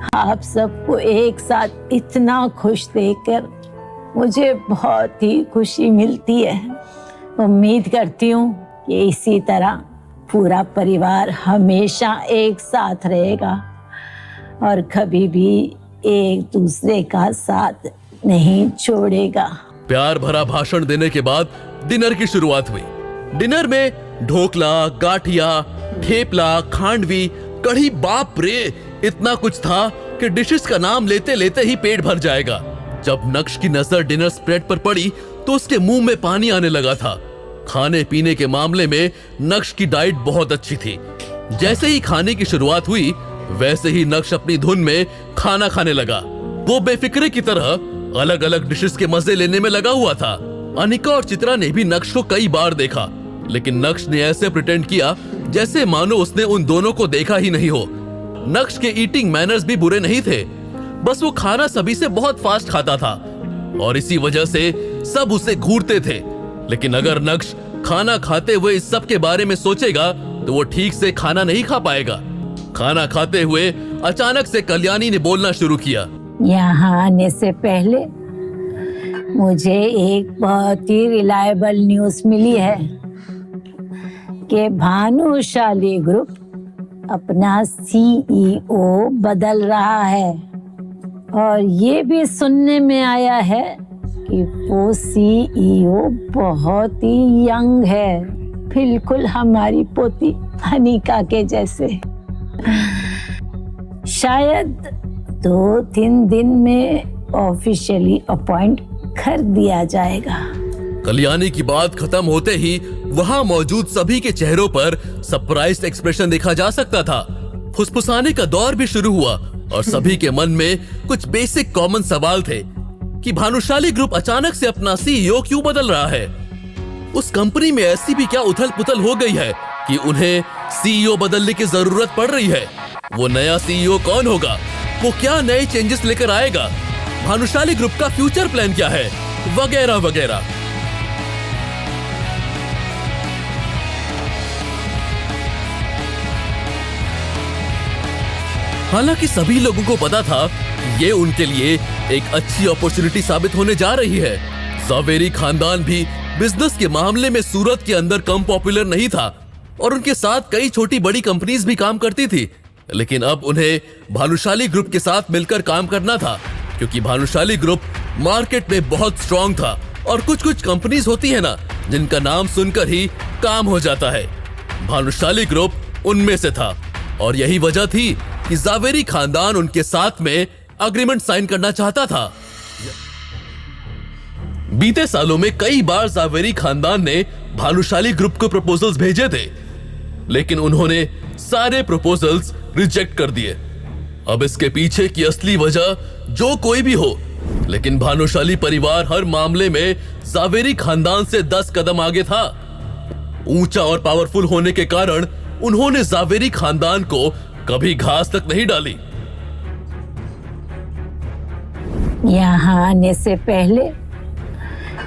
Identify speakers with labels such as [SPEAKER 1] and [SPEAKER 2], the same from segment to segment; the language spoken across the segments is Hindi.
[SPEAKER 1] आप सबको एक साथ इतना खुश देखकर मुझे बहुत ही खुशी मिलती है। उम्मीद करती हूँ कि इसी तरह पूरा परिवार हमेशा एक साथ रहेगा और कभी भी एक दूसरे का साथ नहीं छोड़ेगा।
[SPEAKER 2] प्यार भरा भाषण देने के बाद डिनर की शुरुआत हुई। डिनर में ढोकला, गाठिया, ठेपला, खांडवी, कढ़ी, बाप रे, इतना कुछ था कि डिशेस का नाम लेते लेते ही पेट भर जाएगा। जब नक्श की नजर डिनर स्प्रेड पर पड़ी तो उसके मुंह में पानी आने लगा था। खाने पीने के मामले में नक्श की डाइट बहुत अच्छी थी। जैसे ही खाने की शुरुआत हुई वैसे ही नक्श अपनी धुन में खाना खाने लगा। वो बेफिक्रे की तरह अलग अलग डिशेस के मजे लेने में लगा हुआ था। अनिका और चित्रा ने भी नक्श को कई बार देखा, लेकिन नक्श ने ऐसे प्रिटेंड किया जैसे मानो उसने उन दोनों को देखा ही नहीं हो। नक्श के ईटिंग मैनर्स भी बुरे नहीं थे, बस वो खाना सभी से बहुत फास्ट खाता था और इसी वजह से सब उसे घूरते थे। लेकिन अगर नक्श खाना खाते हुए इस सब के बारे में सोचेगा तो वो ठीक से खाना नहीं खा पाएगा। खाना खाते हुए अचानक से कल्याणी ने बोलना शुरू किया।
[SPEAKER 1] यहाँ आने से पहले मुझे एक बहुत ही रिलायबल न्यूज़ मिली है कि भानुशाली ग्रुप अपना सीईओ बदल रहा है और ये भी सुनने में आया है कि वो सीईओ बहुत ही यंग है, बिल्कुल हमारी पोती अनिका के जैसे। शायद 2-3 दिन में ऑफिशियली अपॉइंट कर दिया जाएगा।
[SPEAKER 2] कल्याणी की बात खत्म होते ही वहां मौजूद सभी के चेहरों पर सरप्राइज एक्सप्रेशन देखा जा सकता था। फुसफुसाने का दौर भी शुरू हुआ और सभी के मन में कुछ बेसिक कॉमन सवाल थे कि भानुशाली ग्रुप अचानक से अपना सीईओ क्यों बदल रहा है। उस कंपनी में ऐसी भी क्या उथल पुथल हो गई है कि उन्हें सीईओ बदलने की जरूरत पड़ रही है। वो नया सीईओ कौन होगा, वो क्या नए चेंजेस लेकर आएगा, भानुशाली ग्रुप का फ्यूचर प्लान क्या है, वगैरह वगैरह। हालांकि सभी लोगों को पता था कि ये उनके लिए एक अच्छी अपॉर्चुनिटी साबित होने जा रही है। ज़ावेरी खानदान भी बिजनेस के मामले में सूरत के अंदर कम पॉपुलर नहीं था और उनके साथ कई छोटी बड़ी कंपनीज भी काम करती थी। लेकिन अब उन्हें भानुशाली ग्रुप के साथ मिलकर काम करना था, क्योंकि भानुशाली ग्रुप मार्केट में बहुत स्ट्रांग था और कुछ कुछ कंपनीज होती है ना जिनका नाम सुनकर ही काम हो जाता है। भानुशाली ग्रुप उनमें से था और यही वजह थी कि ज़ावेरी खानदान उनके साथ में एग्रीमेंट साइन करना चाहता था। बीते सालों में कई बार ज़ावेरी खानदान ने भानुशाली ग्रुप को प्रपोजल्स भेजे थे, लेकिन उन्होंने सारे प्रपोजल्स रिजेक्ट कर दिए। अब इसके पीछे की असली वजह जो कोई भी हो, लेकिन भानुशाली परिवार हर मामले में ज़ावेरी खानदान से 10 कदम आगे था। ऊंचा और पावरफुल होने के कारण उन्होंने ज़ावेरी खानदान को कभी घास तक नहीं डाली।
[SPEAKER 1] यहाँ आने से पहले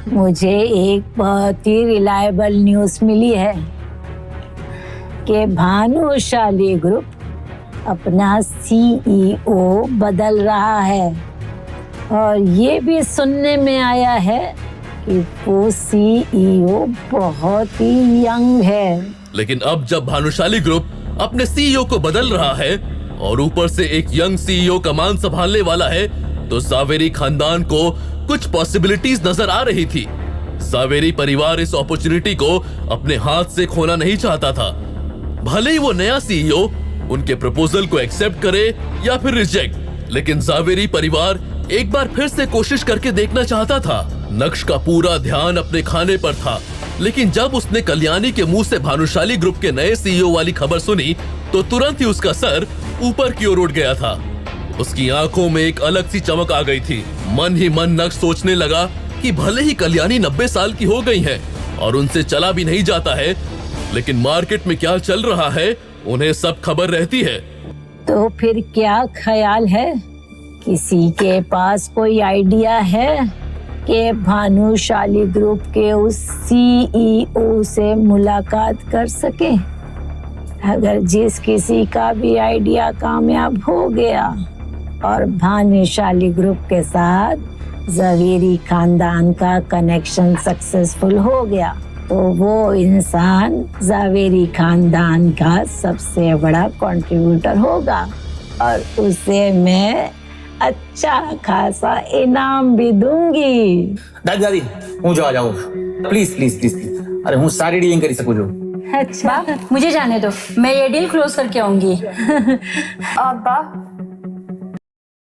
[SPEAKER 1] मुझे एक बहुत ही रिलायबल न्यूज़ मिली है कि भानुशाली ग्रुप अपना सीईओ बदल रहा है और ये भी सुनने में आया है कि वो सीईओ बहुत ही यंग है।
[SPEAKER 2] लेकिन अब जब भानुशाली ग्रुप अपने सीईओ को बदल रहा है और ऊपर से एक यंग सीईओ कमान संभालने वाला है, तो ज़ावेरी खानदान को कुछ पॉसिबिलिटीज नजर आ रही थी। ज़ावेरी परिवार इस अपॉर्चुनिटी को अपने हाथ से खोना नहीं चाहता था। भले ही वो नया सीईओ उनके प्रपोजल को एक्सेप्ट करे या फिर रिजेक्ट, लेकिन ज़ावेरी परिवार एक बार फिर से कोशिश करके देखना चाहता था। नक्श का पूरा ध्यान अपने खाने पर था, लेकिन जब उसने कल्याणी के मुंह से भानुशाली ग्रुप के नए सीईओ वाली खबर सुनी तो तुरंत ही उसका सर ऊपर की ओर उठ गया था। उसकी आंखों में एक अलग सी चमक आ गई थी। मन ही मन नक्श सोचने लगा कि भले ही कल्याणी 90 साल की हो गई है और उनसे चला भी नहीं जाता है, लेकिन मार्केट में क्या चल रहा है उन्हें सब खबर रहती है।
[SPEAKER 1] तो फिर क्या ख्याल है, किसी के पास कोई आइडिया है कि भानुशाली ग्रुप के उस सीईओ से मुलाकात कर सके? अगर जिस किसी का भी आइडिया कामयाब हो गया और भानुशाली ग्रुप के साथ जवेरी खानदान का कनेक्शन सक्सेसफुल हो गया तो वो इंसान जवेरी खानदान का सबसे बड़ा कंट्रीब्यूटर होगा और उसे मैं अच्छा खासा इनाम भी दूंगी।
[SPEAKER 3] दादी हूँ जो आ जाऊँ प्लीज प्लीज प्लीज प्लीज। अरे हूँ सारी डीलिंग करी सकूँ जो।
[SPEAKER 4] अच्छा मुझे जाने दो, मैं ये डील क्लोज करके आऊंगी।
[SPEAKER 5] बा